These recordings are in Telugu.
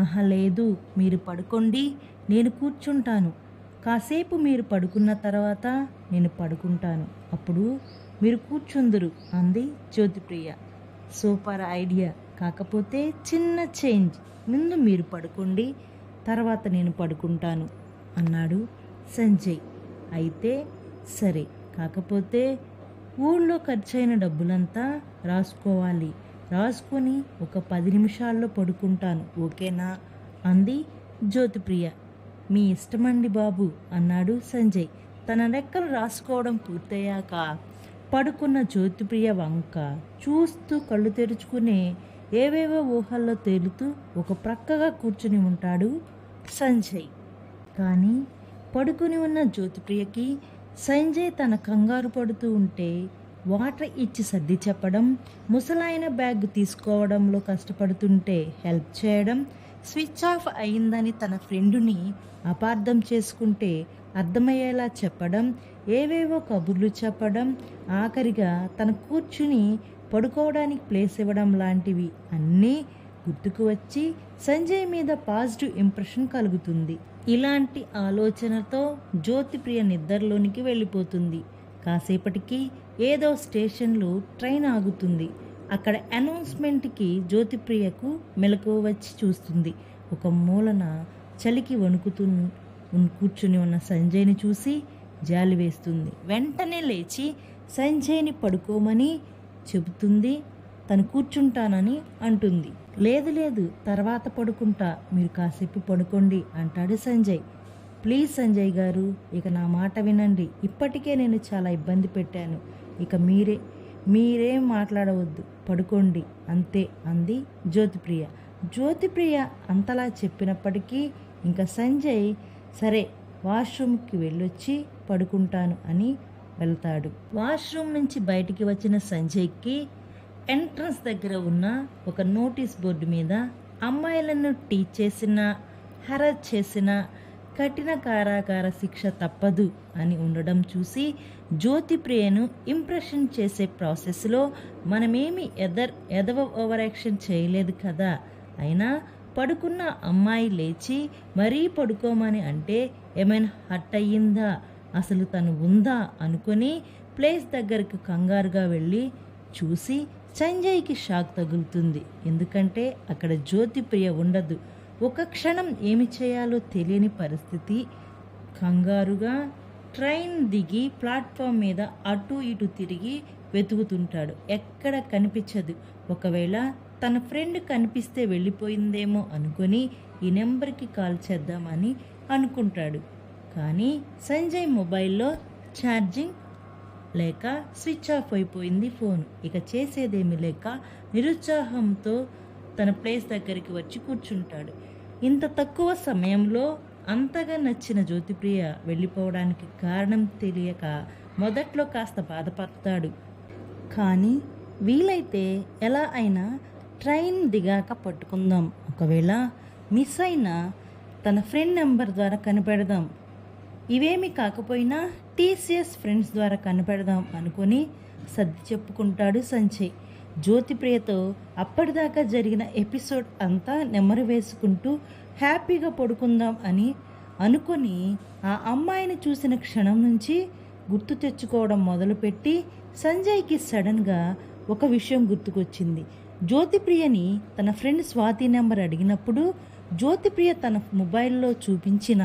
ఆహా లేదు, మీరు పడుకోండి, నేను కూర్చుంటాను. కాసేపు మీరు పడుకున్న తర్వాత నేను పడుకుంటాను. అప్పుడు మీరు కూర్చుందురు అంది జ్యోతిప్రియ. Super idea. కాకపోతే చిన్న చేంజ్. ముందు మీరు పడుకోండి, తర్వాత నేను పడుకుంటాను అన్నాడు సంజయ్. అయితే సరే, కాకపోతే ఊళ్ళో ఖర్చయిన డబ్బులంతా రాసుకోవాలి. రాసుకొని ఒక 10 నిమిషాల్లో పడుకుంటాను, ఓకేనా అంది జ్యోతిప్రియ. మీ ఇష్టమండి బాబు అన్నాడు సంజయ్. తన లెక్కలు రాసుకోవడం పూర్తయ్యాక పడుకున్న జ్యోతిప్రియ వంక చూస్తూ కళ్ళు తెరుచుకునే ఏవేవో ఊహల్లో తేలుతూ ఒక ప్రక్కగా కూర్చుని ఉంటాడు సంజయ్. కానీ పడుకుని ఉన్న జ్యోతిప్రియకి సంజయ్ తన కంగారు పడుతూ ఉంటే వాటర్ ఇచ్చి సర్ది చెప్పడం, ముసలాయన బ్యాగ్ తీసుకోవడంలో కష్టపడుతుంటే హెల్ప్ చేయడం, స్విచ్ ఆఫ్ అయిందని తన ఫ్రెండుని అపార్థం చేసుకుంటే అర్థమయ్యేలా చెప్పడం, ఏవేవో కబుర్లు చెప్పడం, ఆఖరిగా తన కూర్చుని పడుకోవడానికి ప్లేస్ ఇవ్వడం లాంటివి అన్నీ గుర్తుకు వచ్చి సంజయ్ మీద పాజిటివ్ ఇంప్రెషన్ కలుగుతుంది. ఇలాంటి ఆలోచనతో జ్యోతిప్రియ నిద్రలోనికి వెళ్ళిపోతుంది. కాసేపటికి ఏదో స్టేషన్లో ట్రైన్ ఆగుతుంది. అక్కడ అనౌన్స్మెంట్కి జ్యోతిప్రియకు మెలకువ వచ్చి చూస్తుంది. ఒక మూలన చలికి వణుకుతూ కూర్చుని ఉన్న సంజయ్ని చూసి జాలి వేస్తుంది. వెంటనే లేచి సంజయ్ని పడుకోమని చెబుతుంది. తను కూర్చుంటానని అంటుంది. లేదు లేదు, తర్వాత పడుకుంటా, మీరు కాసేపు పడుకోండి అంటాడు సంజయ్. ప్లీజ్ సంజయ్ గారు, ఇక నా మాట వినండి. ఇప్పటికే నేను చాలా ఇబ్బంది పెట్టాను. ఇక మీరేం మాట్లాడవద్దు, పడుకోండి అంతే అంది జ్యోతిప్రియ. జ్యోతిప్రియ అంతలా చెప్పినప్పటికీ ఇంకా సంజయ్ సరే వాష్రూమ్కి వెళ్ళొచ్చి పడుకుంటాను అని వెళ్తాడు. వాష్రూమ్ నుంచి బయటికి వచ్చిన సంజయ్కి ఎంట్రన్స్ దగ్గర ఉన్న ఒక నోటీస్ బోర్డు మీద అమ్మాయిలను టీచ్ చేసిన, హెరాస్ చేసిన కఠిన కారాగార శిక్ష తప్పదు అని ఉండడం చూసి జ్యోతిప్రియను ఇంప్రెషన్ చేసే ప్రాసెస్లో మనమేమి ఎదవ ఓవర్ యాక్షన్ చేయలేదు కదా, అయినా పడుకున్న అమ్మాయి లేచి మరీ పడుకోమని అంటే ఏమైనా హట్ అయ్యిందా, అసలు తను ఉందా అనుకొని ప్లేస్ దగ్గరకు కంగారుగా వెళ్ళి చూసి సంజయ్కి షాక్ తగులుతుంది. ఎందుకంటే అక్కడ జ్యోతిప్రియ ఉండదు. ఒక క్షణం ఏమి చేయాలో తెలియని పరిస్థితి. కంగారుగా ట్రైన్ దిగి ప్లాట్ఫామ్ మీద అటు ఇటు తిరిగి వెతుకుతుంటాడు. ఎక్కడ కనిపించదు. ఒకవేళ తన ఫ్రెండ్ కనిపిస్తే వెళ్ళిపోయిందేమో అనుకొని ఈ నెంబర్కి కాల్ చేద్దామని అనుకుంటాడు. కానీ సంజయ్ మొబైల్లో ఛార్జింగ్ లేక స్విచ్ ఆఫ్ అయిపోయింది ఫోను. ఇక చేసేదేమీ లేక నిరుత్సాహంతో తన ప్లేస్ దగ్గరికి వచ్చి కూర్చుంటాడు. ఇంత తక్కువ సమయంలో అంతగా నచ్చిన జ్యోతిప్రియ వెళ్ళిపోవడానికి కారణం తెలియక మొదట్లో కాస్త బాధపడతాడు. కానీ వీలైతే ఎలా అయినా ట్రైన్ దిగాక పట్టుకుందాం, ఒకవేళ మిస్ అయినా తన ఫ్రెండ్ నెంబర్ ద్వారా కనిపెడదాం, ఇవేమి కాకపోయినా టీసీఎస్ ఫ్రెండ్స్ ద్వారా కనిపెడదాం అనుకొని సర్ది చెప్పుకుంటాడు సంజయ్. జ్యోతిప్రియతో అప్పటిదాకా జరిగిన ఎపిసోడ్ అంతా నెమరు వేసుకుంటూ హ్యాపీగా పడుకుందాం అని అనుకొని ఆ అమ్మాయిని చూసిన క్షణం నుంచి గుర్తు తెచ్చుకోవడం మొదలుపెట్టి సంజయ్కి సడన్గా ఒక విషయం గుర్తుకొచ్చింది. జ్యోతిప్రియని తన ఫ్రెండ్ స్వాతి నెంబర్ అడిగినప్పుడు జ్యోతిప్రియ తన మొబైల్లో చూపించిన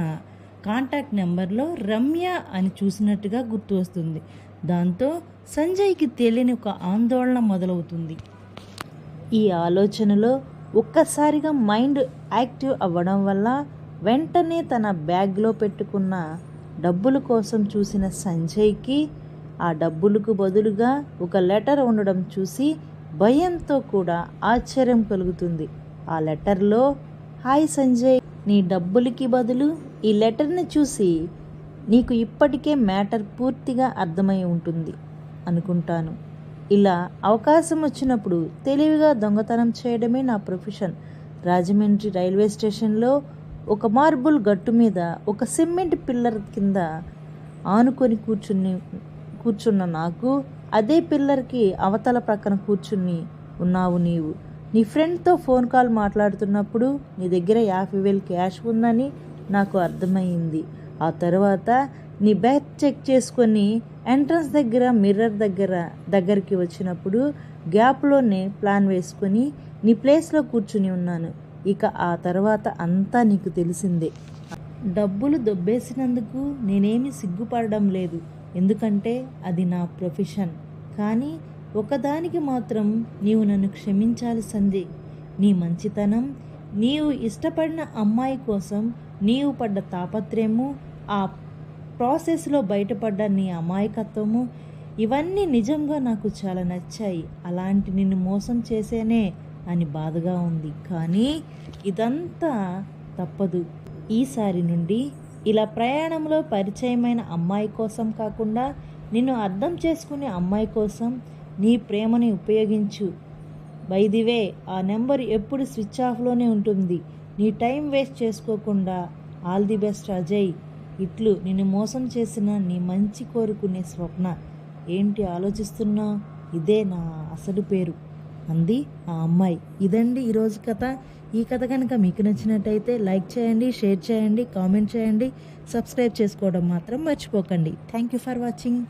కాంటాక్ట్ నెంబర్లో రమ్య అని చూసినట్టుగా గుర్తు వస్తుంది. దాంతో సంజయ్కి తెలియని ఒక ఆందోళన మొదలవుతుంది. ఈ ఆలోచనలో ఒక్కసారిగా మైండ్ యాక్టివ్ అవ్వడం వల్ల వెంటనే తన బ్యాగ్లో పెట్టుకున్న డబ్బుల కోసం చూసిన సంజయ్కి ఆ డబ్బులకు బదులుగా ఒక లెటర్ ఉండడం చూసి భయంతో కూడా ఆశ్చర్యం కలుగుతుంది. ఆ లెటర్లో, హాయ్ సంజయ్, నీ డబ్బులకి బదులు ఈ లెటర్ని చూసి నీకు ఇప్పటికే మ్యాటర్ పూర్తిగా అర్థమై ఉంటుంది అనుకుంటాను. ఇలా అవకాశం వచ్చినప్పుడు తెలివిగా దొంగతనం చేయడమే నా ప్రొఫెషన్. రాజమండ్రి రైల్వే స్టేషన్లో ఒక మార్బుల్ గట్టు మీద ఒక సిమెంట్ పిల్లర్ కింద ఆనుకొని కూర్చున్న నాకు అదే పిల్లర్కి అవతల ప్రక్కన కూర్చుని ఉన్నావు నీవు. నీ ఫ్రెండ్తో ఫోన్ కాల్ మాట్లాడుతున్నప్పుడు నీ దగ్గర 50,000 క్యాష్ ఉందని నాకు అర్థమైంది. ఆ తర్వాత నీ బ్యాగ్ చెక్ చేసుకొని ఎంట్రన్స్ దగ్గర మిర్రర్ దగ్గరికి వచ్చినప్పుడు గ్యాప్లోనే ప్లాన్ వేసుకొని నీ ప్లేస్లో కూర్చుని ఉన్నాను. ఇక ఆ తర్వాత అంతా నీకు తెలిసిందే. డబ్బులు దొబ్బేసినందుకు నేనేమి సిగ్గుపడడం లేదు, ఎందుకంటే అది నా ప్రొఫెషన్. కానీ ఒకదానికి మాత్రం నీవు నన్ను క్షమించాలి సంజయ్. నీ మంచితనం, నీవు ఇష్టపడిన అమ్మాయి కోసం నీవు పడ్డ తాపత్రయము, ఆ ప్రాసెస్లో బయటపడ్డ నీ అమాయకత్వము, ఇవన్నీ నిజంగా నాకు చాలా నచ్చాయి. అలాంటి నిన్ను మోసం చేసేనే అని బాధగా ఉంది. కానీ ఇదంతా తప్పదు. ఈసారి నుండి ఇలా ప్రయాణంలో పరిచయమైన అమ్మాయి కోసం కాకుండా నిన్ను అర్థం చేసుకునే అమ్మాయి కోసం నీ ప్రేమని ఉపయోగించు. బై ది వే, ఆ నెంబర్ ఎప్పుడు స్విచ్ ఆఫ్లోనే ఉంటుంది. నీ టైం వేస్ట్ చేసుకోకుండా ఆల్ ది బెస్ట్ అజయ్. ఇట్లు నిన్ను మోసం చేసిన నీ మంచి కోరుకునే స్వప్న. ఏంటి ఆలోచిస్తున్నావు? ఇదే నా అసలు పేరు అంది ఆ అమ్మాయి. ఇదండి ఈరోజు కథ. ఈ కథ కనుక మీకు నచ్చినట్టయితే లైక్ చేయండి, షేర్ చేయండి, కామెంట్ చేయండి, సబ్స్క్రైబ్ చేసుకోవడం మాత్రం మర్చిపోకండి. Thank you for watching.